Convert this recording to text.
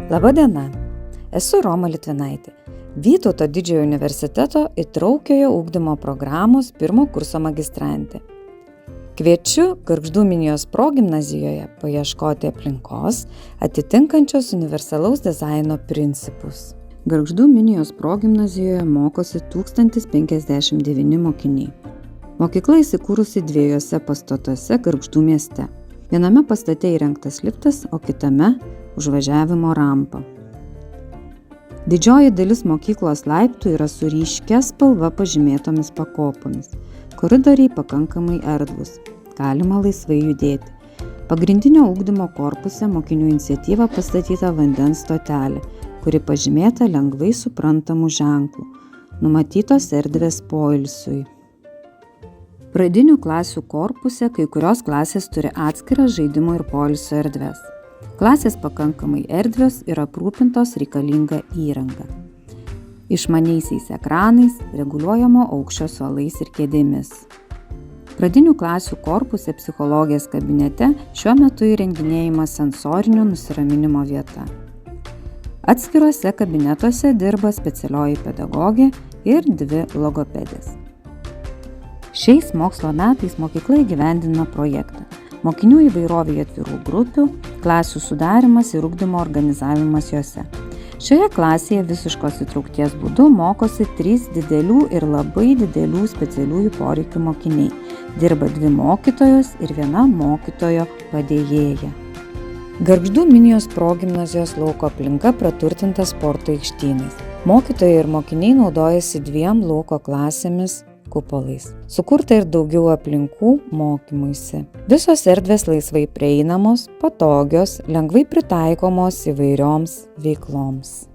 Labadiena, esu Roma Litvinaitė, Vytauto Didžiojo universiteto įtraukiojo ugdymo programos 1 kurso magistrantė. Kviečiu Gargždų Minijos progimnazijoje paieškoti aplinkos atitinkančios universalaus dizaino principus. Gargždų Minijos progimnazijoje mokosi 1059 mokiniai. Mokykla įsikūrusi 2 pastatuose Gargždų mieste. Viename pastate įrengtas liftas, o kitame užvažiavimo rampa. Didžioji dalis mokyklos laiptų yra su ryškia spalva pažymėtomis pakopomis. Koridoriai pakankamai erdvūs, galima laisvai judėti. Pagrindinio ugdymo korpuse mokinių iniciatyva pastatyta vandens stotelė, kuri pažymėta lengvai suprantamų ženklų. Numatytos erdvės poilsiui. Pradinių klasių korpuse kai kurios klasės turi atskiras žaidimo ir poilsio erdves. Klasės pakankamai erdvios ir aprūpintos reikalinga įranga. Išmaniaisiais ekranais, reguliuojamo aukščio suolais ir kėdėmis. Pradinių klasių korpuse psichologijos kabinete šiuo metu įrenginėjama sensorinio nusiraminimo vieta. Atskiruose kabinetuose dirba specialioji pedagogė ir 2 logopedės. Šiais mokslo metais mokykla įgyvendina projektą mokinių įvairovėje atvirų grupių, klasių sudarymas ir ugdymo organizavimas jose. Šioje klasėje visiškos įtraukties būdu mokosi 3 didelių ir labai didelių specialiųjų poreikių mokiniai. Dirba 2 mokytojos ir 1 mokytojo padėjėja. Gargždų Minijos progimnazijos lauko aplinka praturtinta sporto aikštynais. Mokytojai ir mokiniai naudojasi 2 lauko klasėmis kupolais. Sukurta ir daugiau aplinkų mokymuisi. Visos erdvės laisvai prieinamos, patogios, lengvai pritaikomos įvairioms veikloms.